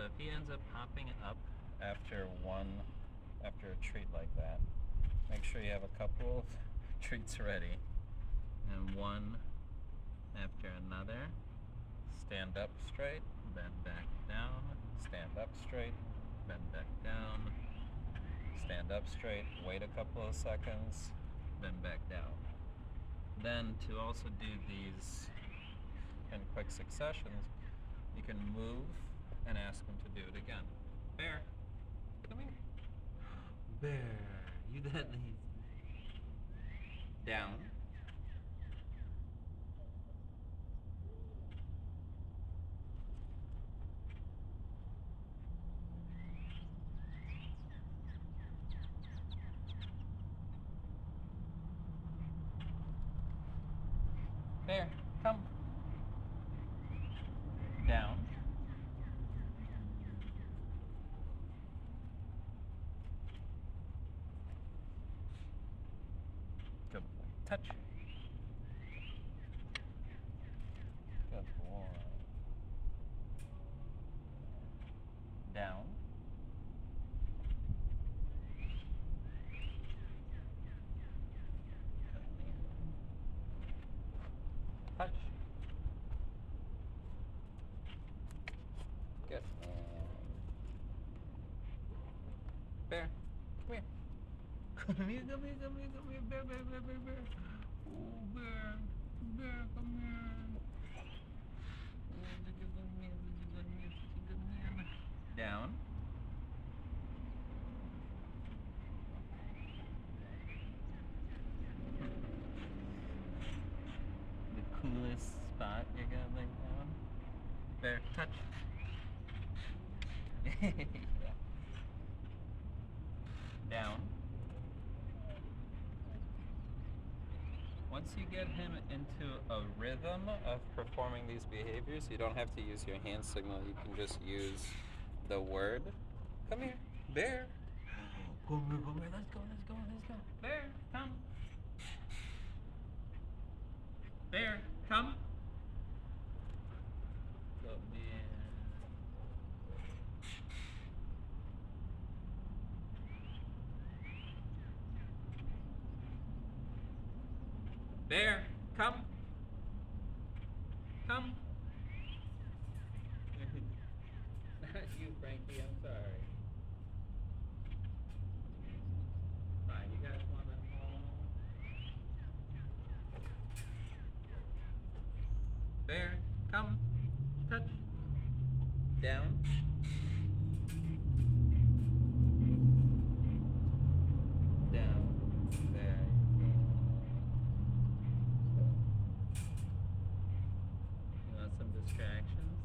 So if he ends up popping up after a treat like that, make sure you have a couple of treats ready. And one after another. Stand up straight, bend back down, stand up straight, bend back down, stand up straight, wait a couple of seconds, bend back down. Then to also do these in quick successions, you can move and ask him to do it again. Bear, come here. Bear, you that lazy. Down. Bear, come. Down. Good boy. Touch. Good boy. Down. Touch. Good. Bear, come here. Come here, come here, come here, come here. Bear, bear, bear, bear, bear. Oh, bear. Bear, come here. Oh, such a good man, such a good man, such a good man. Down. The coolest spot you're gonna lay down. Bear, touch. Yeah. Down. Once you get him into a rhythm of performing these behaviors, you don't have to use your hand signal. You can just use the word. Come here, bear. Come here, come here. Let's go, let's go, let's go. Bear, come. Bear, come. Good man. Bear, come. Come. Not you, Frankie. I'm sorry. Fine, you guys want to home? Bear, come. Touch. Down. Down. There you go. You want some distractions?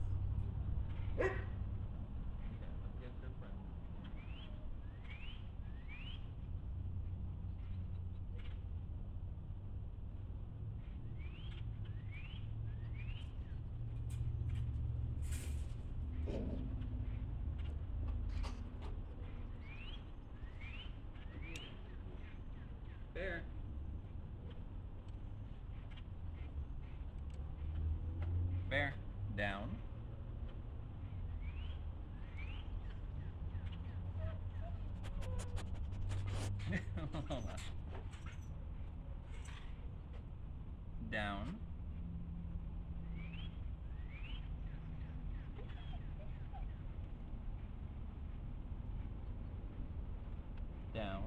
Yeah, let's get your friend. Bear. Bear. Down. Hold on. Down. Down.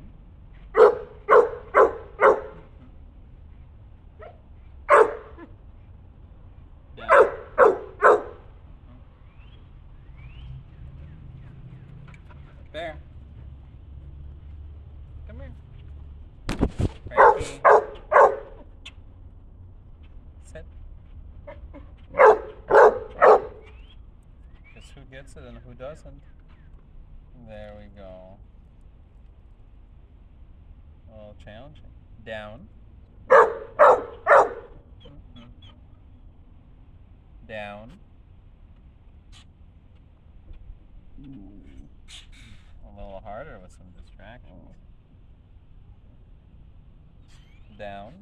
Down. Bear. Come here. Frankie. Sit. Guess who gets it and who doesn't. There we go. A little challenging. Down. Mhm. Down. A little harder with some distractions. Down.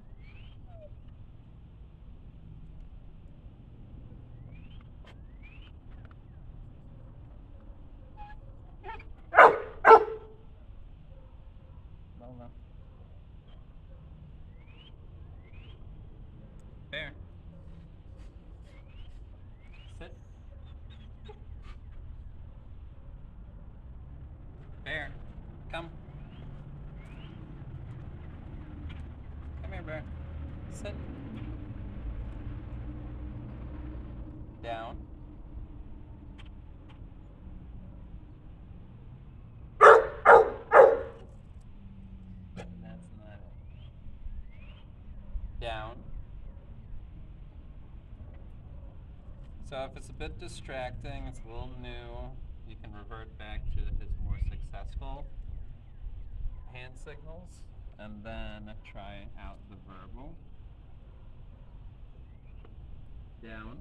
Bear. Sit. Bear. Come. Come here, bear. Sit. Down. That's not it. Down. So if it's a bit distracting, it's a little new, you can revert back to his more successful hand signals and then try out the verbal. Down.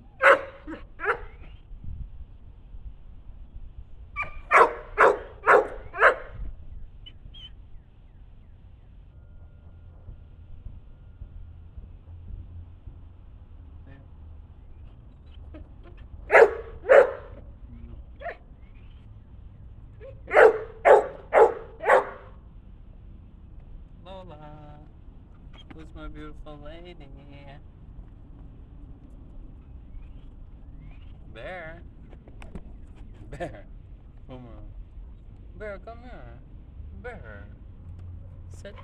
Lola, who's my beautiful lady? Bear. Bear. Come on. Bear, come here. Bear. Sit.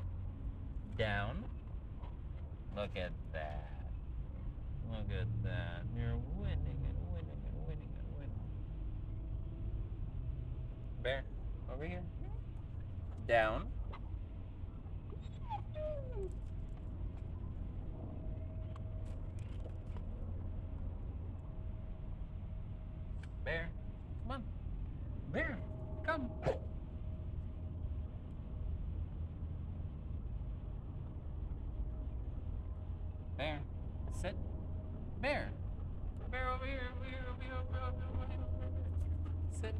Down. Look at that. Look at that. You're winning and winning and winning and winning. Bear, over here. Down. Bear, come on. Bear, come. Bear, sit. Bear. Bear, over here, over here, over here, over here, over here, over here. Sit.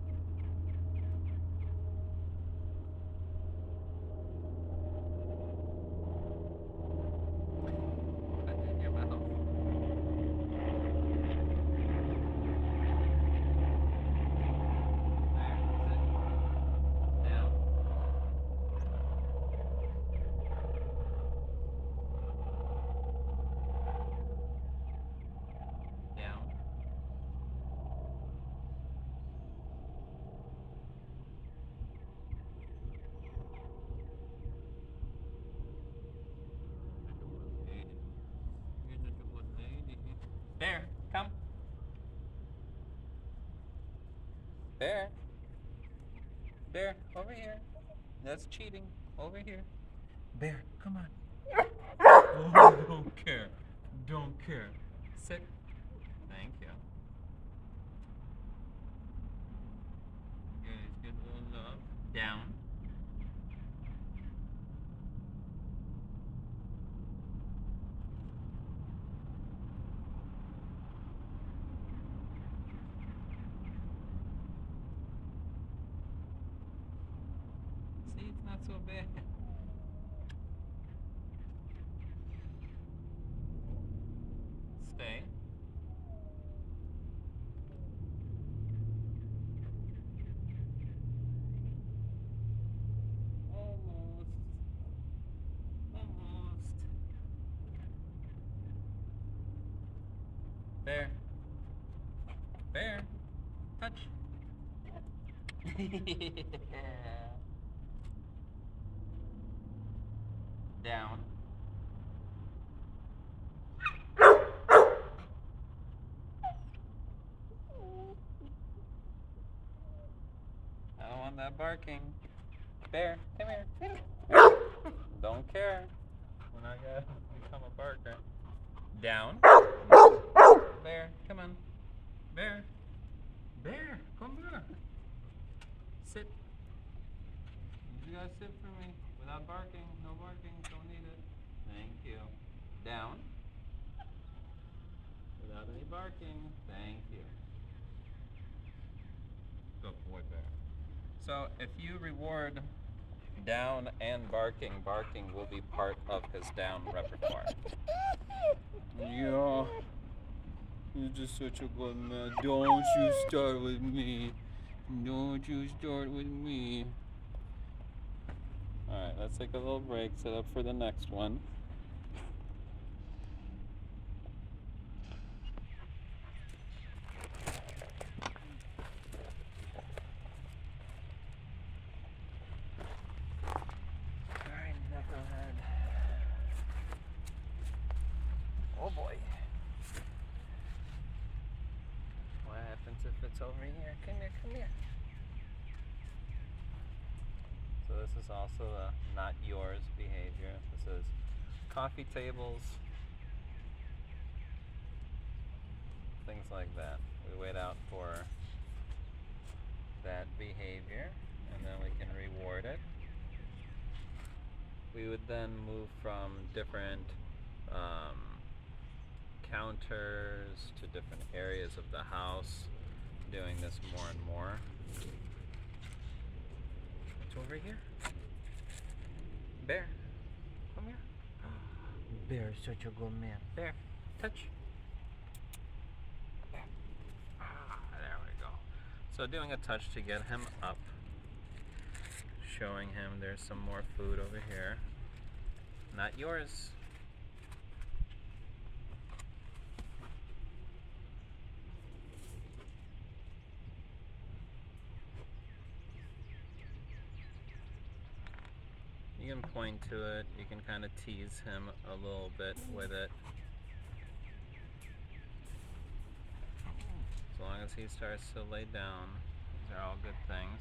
Put it in your mouth. Bear, sit. Down. Down. Bear, come. Bear. Bear, over here. That's cheating. Over here. Bear, come on. Oh, don't care. Don't care. Sit. Thank you. Guys, get a little love. Down. See, it's not so bad. Stay. Almost. Almost. Bear. Bear. Touch. Down. I don't want that barking. Bear, come here. Don't care. When I gotta become a barker. Down. Bear, come on. Bear. Bear, come here. Sit. You gotta sit for me. Without barking. No barking. Don't need it. Thank you. Down. Without any barking. Thank you. Good boy, Bear. So if you reward down and barking, barking will be part of his down repertoire. Yeah. You're just such a good man. Don't you start with me. Don't you start with me. Alright, let's take a little break, set up for the next one. over here. Come here, come here. So this is also a not yours behavior. This is coffee tables, things like that. We wait out for that behavior and then we can reward it. We would then move from different counters to different areas of the house, doing this more and more. It's over here. Bear, come here. Bear is such a good man. Bear, touch. Bear. There we go. So doing a touch to get him up. Showing him there's some more food over here. Not yours. You can point to it, you can kind of tease him a little bit with it. As long as he starts to lay down, these are all good things.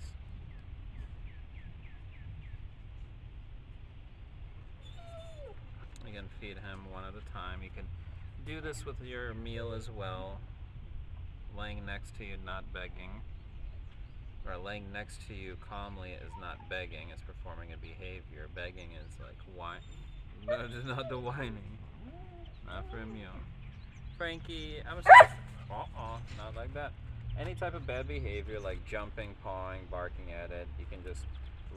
You can feed him one at a time. You can do this with your meal as well. Laying next to you, not begging. Or laying next to you calmly is not begging, it's performing a behavior. Begging is like whine. No, not the whining. Not from you. Frankie, I'm sorry. Not like that. Any type of bad behavior like jumping, pawing, barking at it, you can just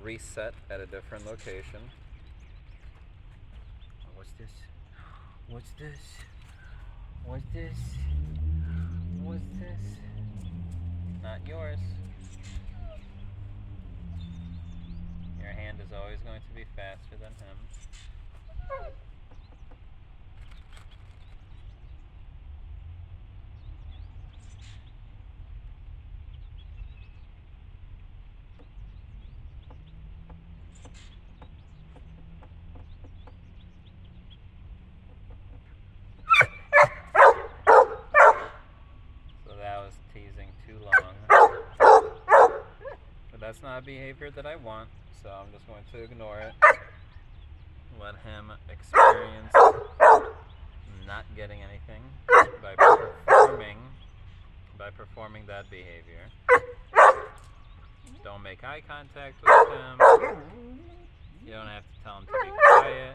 reset at a different location. What's this? What's this? What's this? What's this? Not yours. Your hand is always going to be faster than him. That's not a behavior that I want, so I'm just going to ignore it. Let him experience not getting anything by performing that behavior. Don't make eye contact with him. You don't have to tell him to be quiet.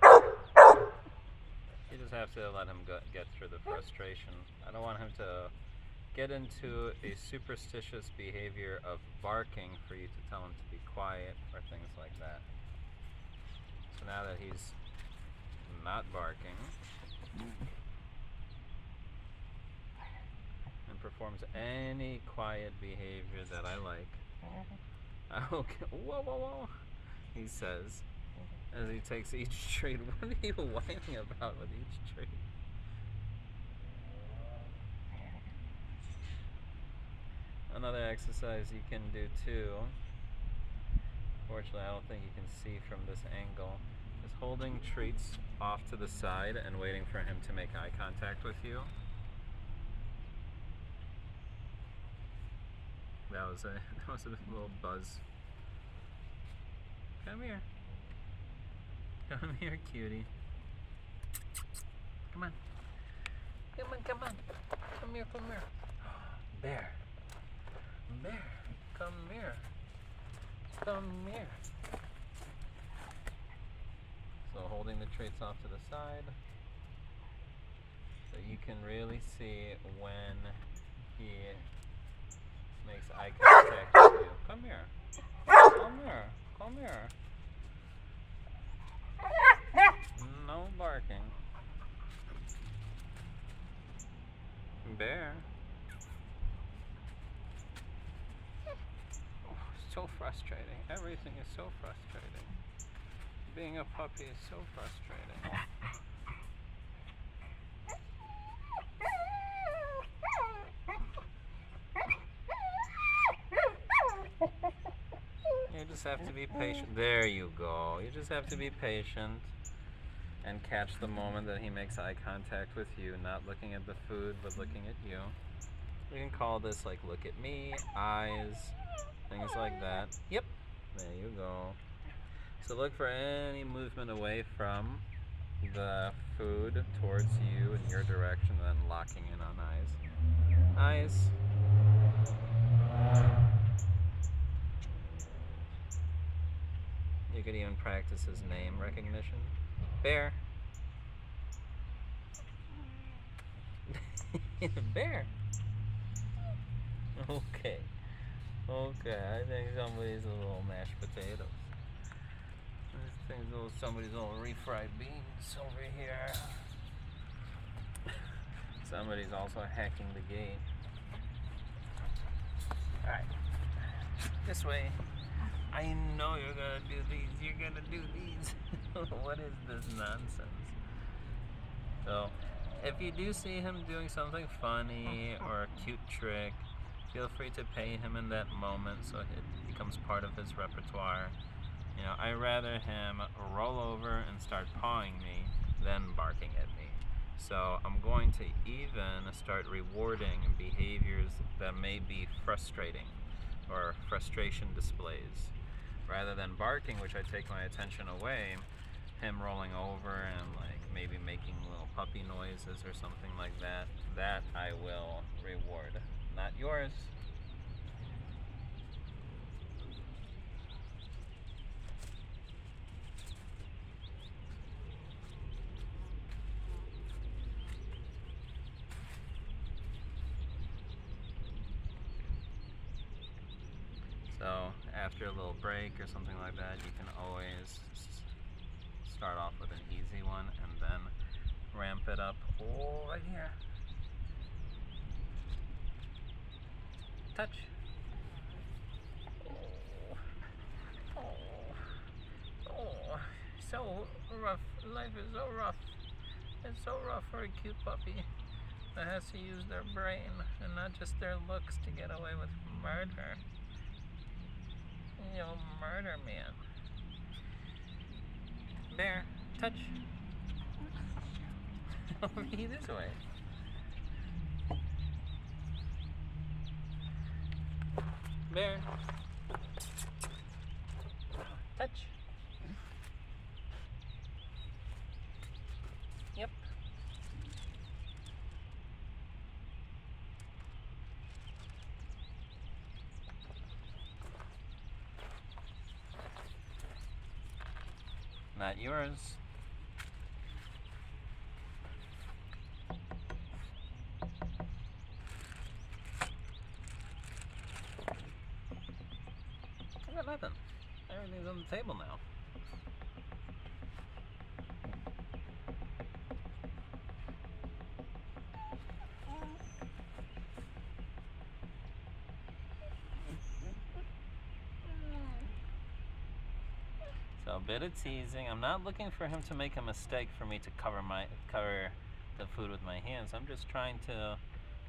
You just have to let him get through the frustration. I don't want him to get into a superstitious behavior of barking for you to tell him to be quiet or things like that. So now that he's not barking and performs any quiet behavior that I like, okay, whoa, he says, as he takes each treat. What are you whining about with each treat? Another exercise you can do too, fortunately I don't think you can see from this angle, is holding treats off to the side and waiting for him to make eye contact with you. That was a little buzz. Come here. Come here, cutie. Come on. Come on. Come here. Bear. Bear, come here. So holding the treats off to the side, so you can really see when he makes eye contact with you. Come here. No barking. Bear. So frustrating. Everything is so frustrating. Being a puppy is so frustrating. You just have to be patient. There you go. You just have to be patient and catch the moment that he makes eye contact with you, not looking at the food, but looking at you. We can call this like look at me, eyes, things like that. Yep, there you go. So look for any movement away from the food towards you in your direction, and then locking in on eyes. Eyes. You could even practice his name recognition. Bear. Bear. Okay. Okay, I think somebody's a little mashed potatoes. I think somebody's little refried beans over here. Somebody's also hacking the gate. Alright. This way. I know you're gonna do these. You're gonna do these. What is this nonsense? So, if you do see him doing something funny or a cute trick, feel free to pay him in that moment so it becomes part of his repertoire. You know, I'd rather him roll over and start pawing me than barking at me. So I'm going to even start rewarding behaviors that may be frustrating or frustration displays. Rather than barking, which I take my attention away, him rolling over and like maybe making little puppy noises or something like that, that I will reward. Not yours. So after a little break or something like that, you can always start off with an easy one and then ramp it up. Oh, right here. Touch. Oh, so rough. Life is so rough. It's so rough for a cute puppy that has to use their brain and not just their looks to get away with murder. You murder man. Bear, touch. Over here this way. Bear. Touch. Yep. Not yours. I got nothing. Everything's on the table now. So a bit of teasing. I'm not looking for him to make a mistake for me to cover the food with my hands. I'm just trying to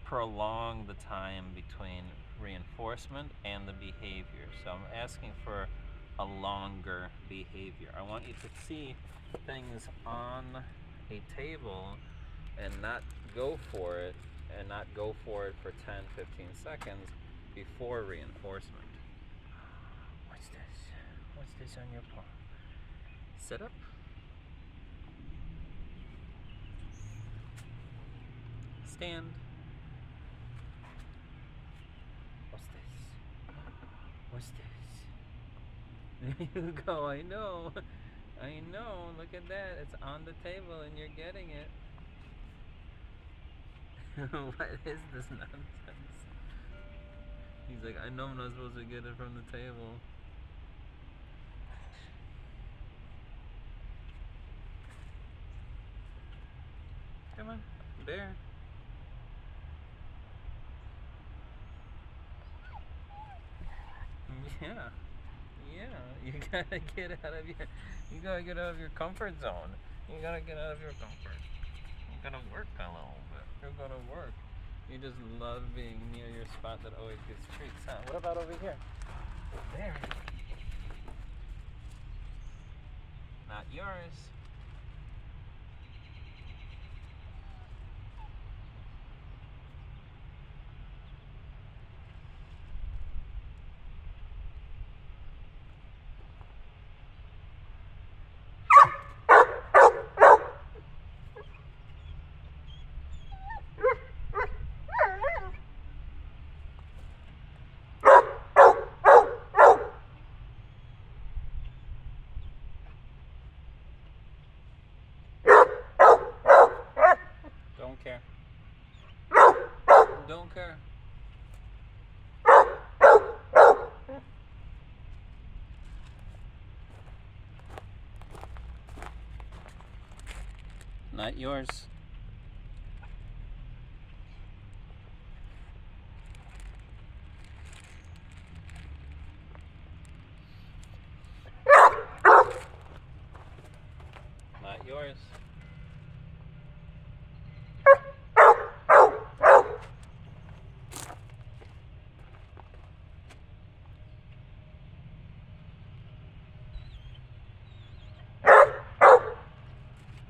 prolong the time between reinforcement and the behavior. So I'm asking for a longer behavior. I want you to see things on a table and not go for it for 10, 15 seconds before reinforcement. What's this? What's this on your paw? Sit up. Stand. What's this? What's this? There you go. I know. I know. Look at that. It's on the table and you're getting it. What is this nonsense? He's like, I know I'm not supposed to get it from the table. Come on, bear. Yeah, you gotta get out of your comfort zone. You gotta get out of your comfort. You gotta work a little bit. You're gonna work. You just love being near your spot that always gets treats, huh? What about over here? There. Not yours. care. Don't care. Not yours. Not yours.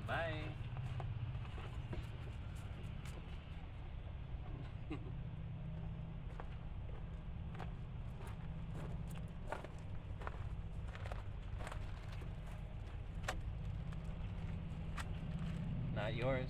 Bye. Not yours.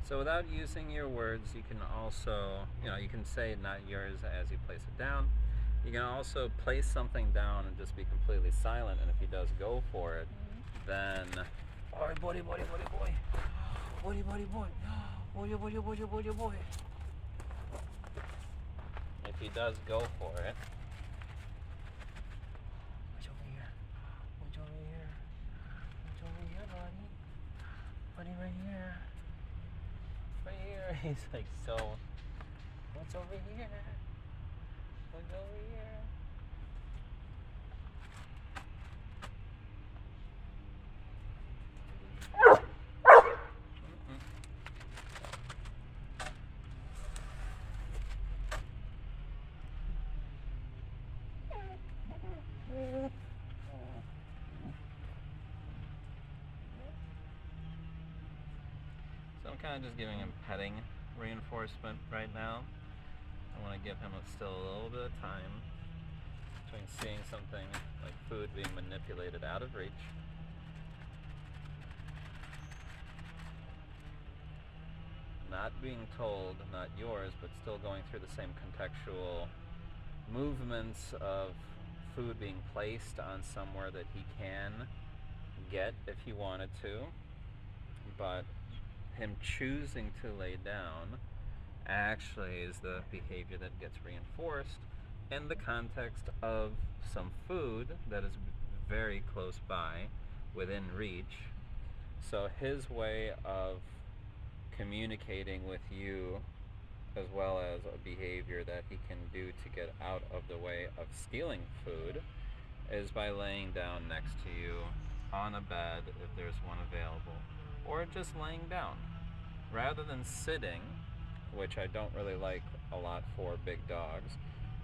So without using your words, you can also, you can say not yours as you place it down. You can also place something down and just be completely silent, and if he does go for it, then, boy, boy, boy, boy, boy, boy, boy, boy, boy, boy, boy, boy, boy, boy. If he does go for it, what's over here? What's over here? What's over here, buddy? Buddy, right here. Right here. He's like, so, what's over here? What's over here? So I'm kind of just giving him petting reinforcement right now. I want to give him still a little bit of time between seeing something like food being manipulated out of reach. Not being told, not yours, but still going through the same contextual movements of food being placed on somewhere that he can get if he wanted to, but him choosing to lay down actually is the behavior that gets reinforced in the context of some food that is very close by, within reach. So his way of communicating with you, as well as a behavior that he can do to get out of the way of stealing food, is by laying down next to you on a bed if there's one available, or just laying down. Rather than sitting, which I don't really like a lot for big dogs,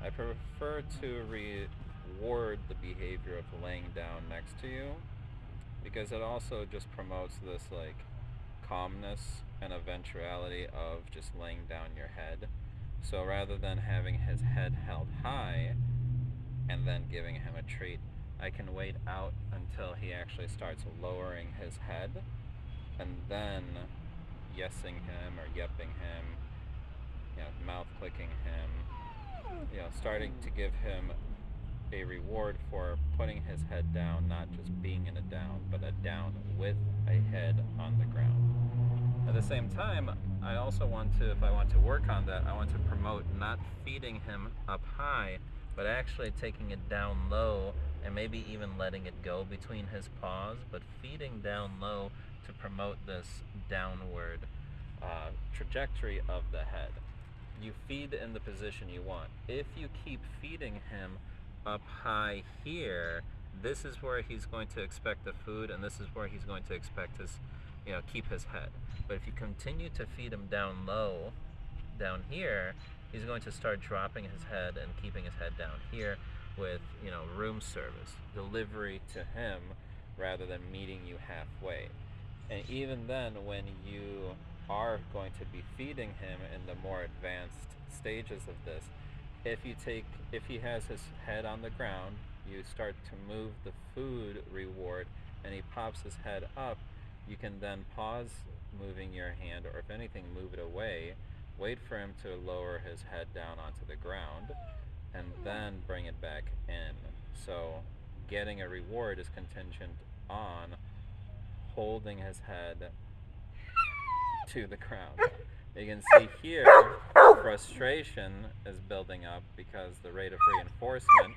I prefer to reward the behavior of laying down next to you, because it also just promotes this like calmness and eventuality of just laying down your head. So rather than having his head held high and then giving him a treat, I can wait out until he actually starts lowering his head, and then yesing him or yepping him, mouth clicking him, starting to give him a reward for putting his head down, not just being in a down, but a down with a head on the ground. At the same time, I also want to, if I want to work on that, I want to promote not feeding him up high, but actually taking it down low and maybe even letting it go between his paws, but feeding down low to promote this downward trajectory of the head. You feed in the position you want. If you keep feeding him up high here, this is where he's going to expect the food, and this is where he's going to expect his, keep his head. But if you continue to feed him down low, down here, he's going to start dropping his head and keeping his head down here with, room service, delivery to him rather than meeting you halfway. And even then, when you are going to be feeding him in the more advanced stages of this, if he has his head on the ground, you start to move the food reward, and he pops his head up. You can then pause moving your hand, or if anything, move it away. Wait for him to lower his head down onto the ground, and then bring it back in. So, getting a reward is contingent on holding his head to the ground. You can see here, frustration is building up because the rate of reinforcement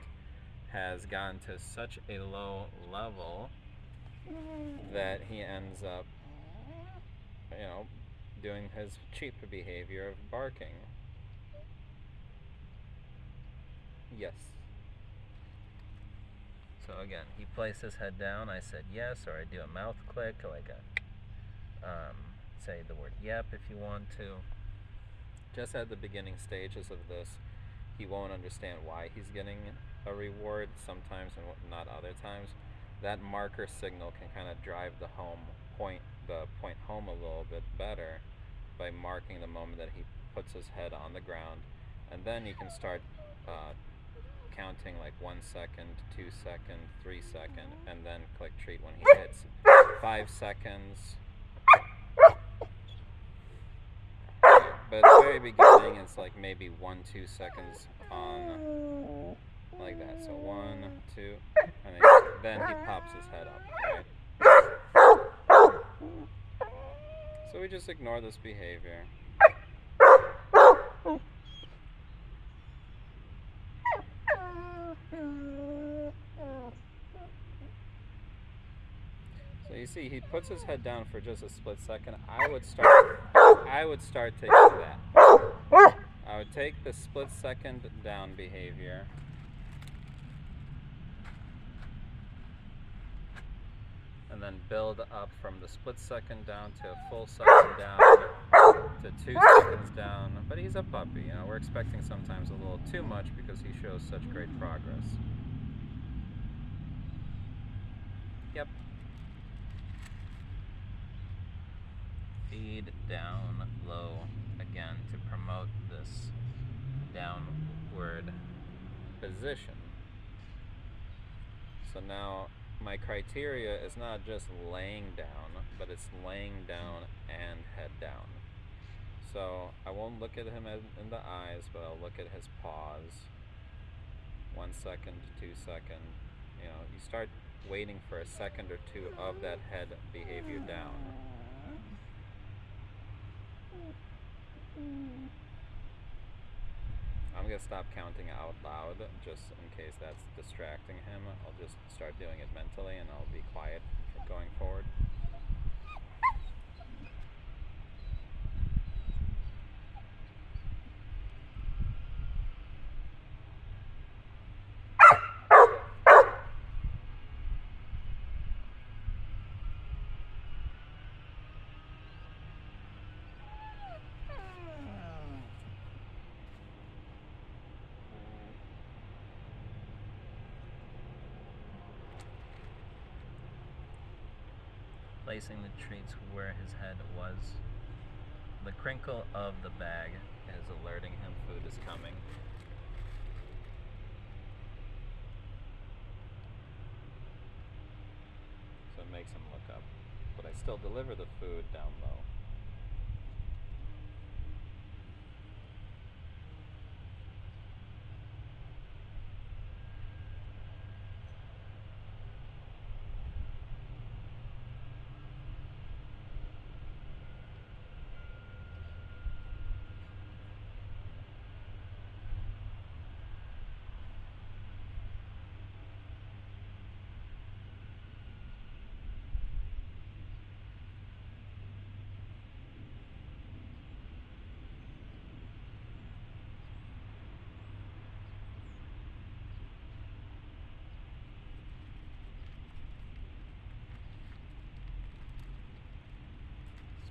has gone to such a low level that he ends up, doing his cheap behavior of barking. Yes. So again, he placed his head down. I said yes, or I do a mouth click, like say the word yep if you want to. Just at the beginning stages of this, he won't understand why he's getting a reward sometimes and not other times. That marker signal can kind of drive the point home a little bit better by marking the moment that he puts his head on the ground, and then you can start counting like 1 second, 2 second, 3 second, and then click treat when he hits 5 seconds. But at the very beginning, it's like maybe 1-2 seconds on, like that. So 1, 2, and then he pops his head up, right? So we just ignore this behavior. So you see, he puts his head down for just a split second. I would start taking that. I would take the split second down behavior. And then build up from the split second down to a full second down to 2 seconds down. But he's a puppy, we're expecting sometimes a little too much because he shows such great progress. Yep. Feed down low again to promote this downward position. So now my criteria is not just laying down, but it's laying down and head down. So I won't look at him in the eyes, but I'll look at his paws. 1 second, 2 second. You start waiting for a second or two of that head behavior down. I'm going to stop counting out loud just in case that's distracting him. I'll just start doing it mentally and I'll be quiet going forward. Placing the treats where his head was. The crinkle of the bag is alerting him food is coming. So it makes him look up. But I still deliver the food down low.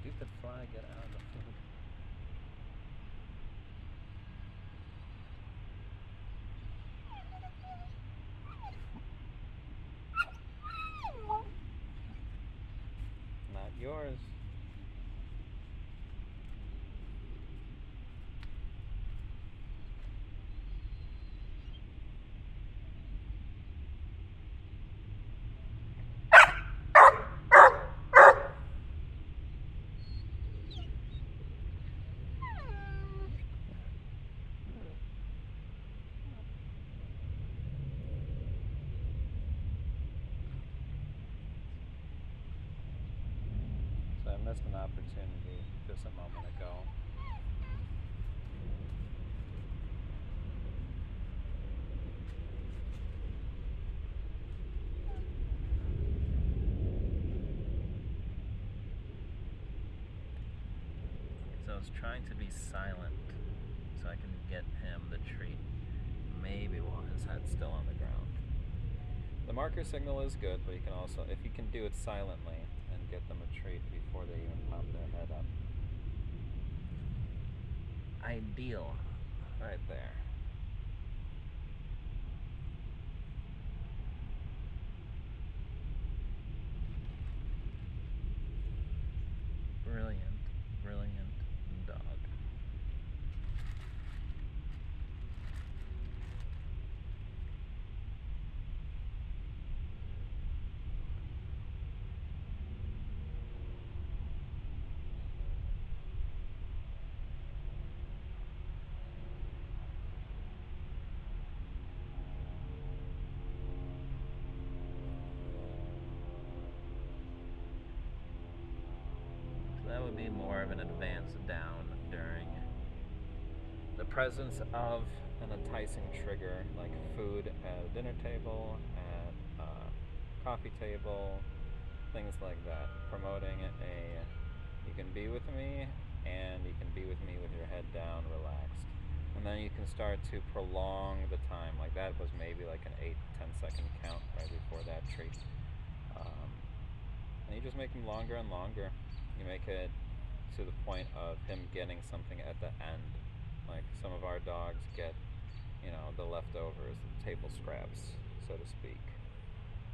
Stupid fly, get out of the food. Not yours. missed an opportunity just a moment ago. So I was trying to be silent so I can get him the treat, maybe while his head's still on the ground. The marker signal is good, but you can also, if you can do it silently and get them a treat before they even pop their head up. Ideal. Right there. Brilliant, brilliant dog. So that would be more of an advance down during the presence of an enticing trigger, like food at a dinner table, at a coffee table, things like that. Promoting you can be with me, and you can be with me with your head down, relaxed. And then you can start to prolong the time. Like that was maybe like an 8-10 second count right before that treat. And you just make them longer and longer. You make it to the point of him getting something at the end. Like some of our dogs get, the leftovers, the table scraps, so to speak.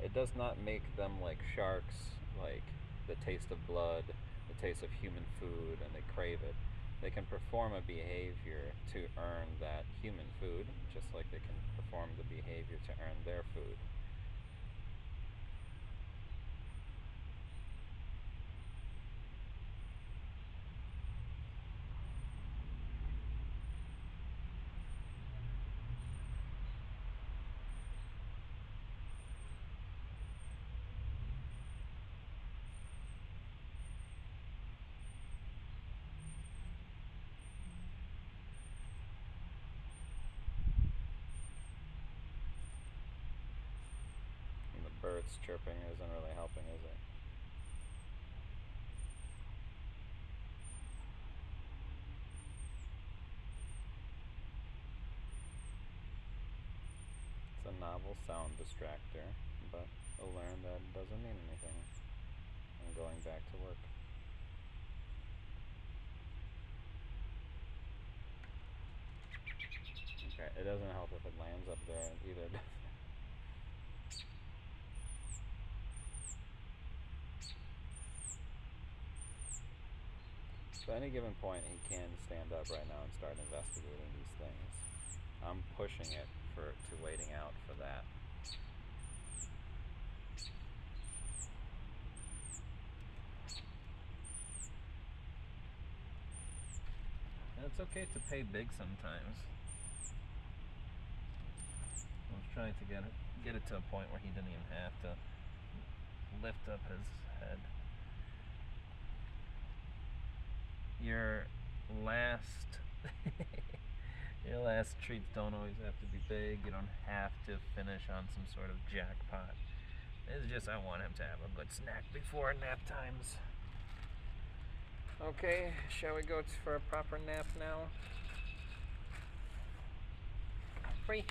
It does not make them like sharks, like the taste of blood, the taste of human food, and they crave it. They can perform a behavior to earn that human food, just like they can perform the behavior to earn their food. And the birds chirping isn't really helping, is it? It's a novel sound distractor, but we'll learn that it doesn't mean anything. I'm going back to work. Okay, it doesn't help if it lands up there either. So at any given point, he can stand up right now and start investigating these things. I'm pushing it to waiting out for that. And it's okay to pay big sometimes. I was trying to get it to a point where he didn't even have to lift up his head. Your last treats don't always have to be big. You don't have to finish on some sort of jackpot. It's just I want him to have a good snack before nap times. Okay, shall we go for a proper nap now? Free.